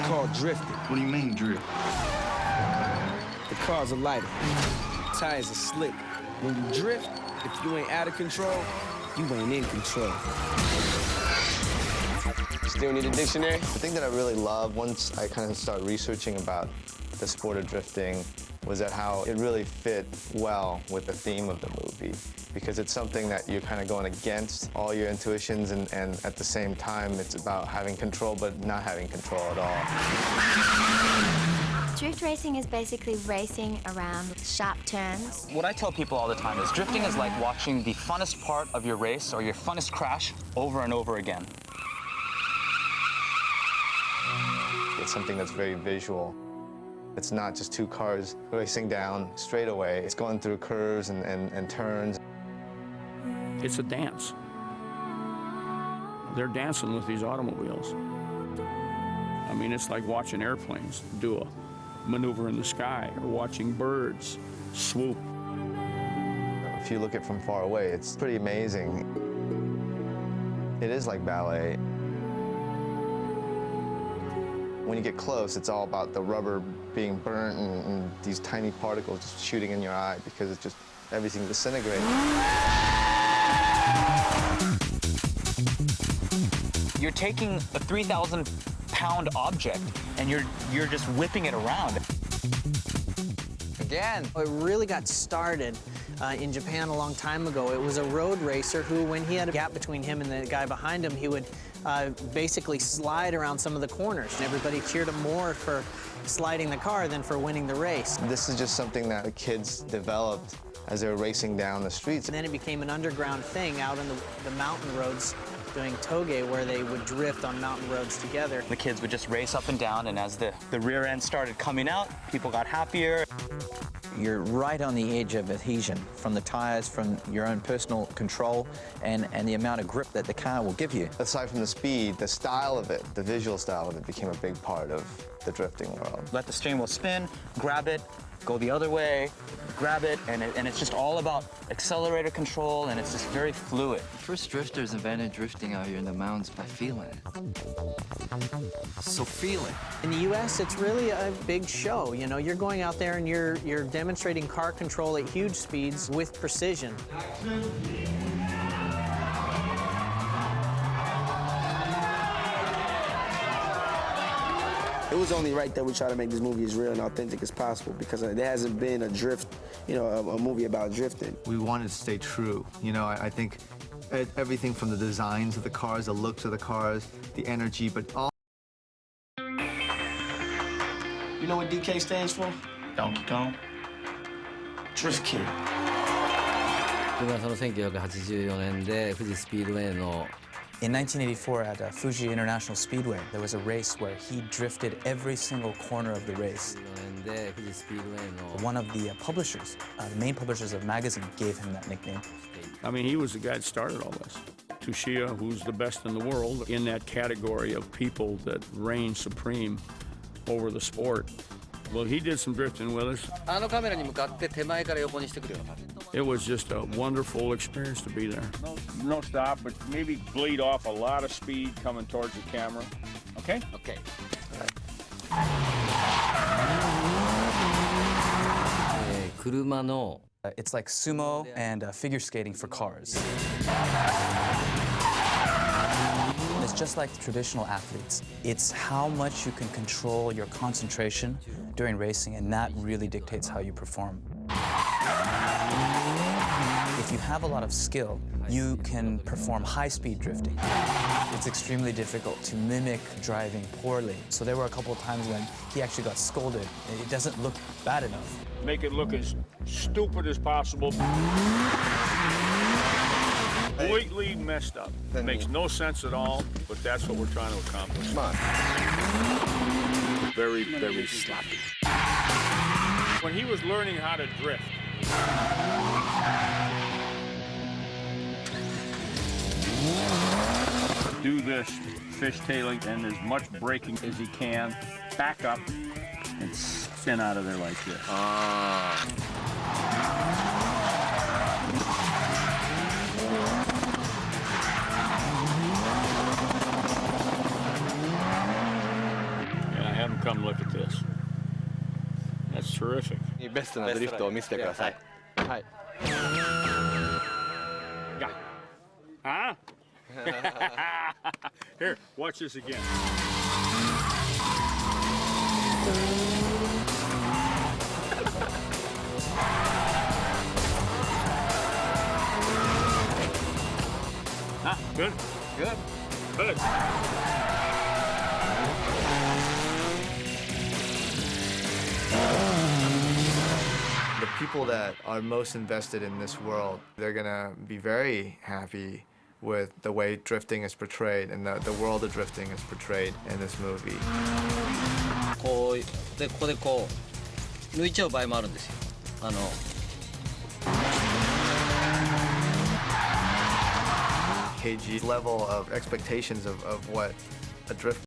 called drifting. What do you mean, drift? The cars are lighter, tires are slick. When you drift, if you ain't out of control, you ain't in control. Still need a dictionary? The thing that I really love once I kind of started researching about the sport of drifting was that how it really fit well with the theme of the movie, because it's something that you're kind of going against all your intuitions, and at the same time it's about having control but not having control at all. Drift racing is basically racing around sharp turns. What I tell people all the time is drifting is like watching the funnest part of your race or your funnest crash over and over again. It's something that's very visual. It's not just two cars racing down straightaway. It's going through curves and turns. It's a dance. They're dancing with these automobiles. I mean, it's like watching airplanes do a maneuver in the sky, or watching birds swoop. If you look at it from far away, it's pretty amazing. It is like ballet. When you get close, it's all about the rubber being burnt and these tiny particles just shooting in your eye because it's just everything disintegrating. You're taking a 3,000-pound object and you're just whipping it around. Again, it really got started in Japan a long time ago. It was a road racer who, when he had a gap between him and the guy behind him, he would basically slide around some of the corners. And everybody cheered him more for sliding the car than for winning the race. This is just something that the kids developed as they were racing down the streets. And then it became an underground thing out on the mountain roads doing toge, where they would drift on mountain roads together. The kids would just race up and down, and as the rear end started coming out, people got happier. You're right on the edge of adhesion from the tires, from your own personal control, and the amount of grip that the car will give you. Aside from the speed, the style of it, the visual style of it became a big part of the drifting world. Let the steering wheel spin, grab it, go the other way, grab it, and it's just all about accelerator control, and it's just very fluid. First drifters invented drifting out here in the mountains by feeling it. So feel it. In the U.S., it's really a big show. You know, you're going out there and you're demonstrating car control at huge speeds with precision. It was only right that we try to make this movie as real and authentic as possible, because there hasn't been a drift, you know, a movie about drifting. We wanted to stay true. You know, I think everything from the designs of the cars, the looks of the cars, the energy, but all. You know what DK stands for? Donkey Kong. Drift Kid. 僕はその1984年で富士スピードウェイの In 1984 at Fuji International Speedway, there was a race where he drifted every single corner of the race. One of the publishers, the main publishers of the magazine, gave him that nickname. I mean, he was the guy that started all this. Tushia, who's the best in the world in that category of people that reign supreme over the sport. Well, he did some drifting with us. It was just a wonderful experience to be there. No stop, but maybe bleed off a lot of speed coming towards the camera. Okay? Okay. It's like sumo and figure skating for cars. It's just like traditional athletes. It's how much you can control your concentration during racing, and that really dictates how you perform. If you have a lot of skill, you can perform high-speed drifting. It's extremely difficult to mimic driving poorly. So there were a couple of times when he actually got scolded. It doesn't look bad enough. Make it look as stupid as possible. Completely messed up. It makes no sense at all, but that's what we're trying to accomplish. Come on. Very, very sloppy. When he was learning how to drift, do this fishtailing and as much braking as he can, back up, and spin out of there like this. come look at this. That's terrific. ベストなドリフトを見せてください。はい。 Huh? Here, watch this again. Huh? Good? Good. Good. The people that are most invested in this world, they're gonna be very happy with the way drifting is portrayed and the world of drifting is portrayed in this movie. こうでここでこう抜いちゃう場合もあるんですよ。KG's level of expectations of what a drift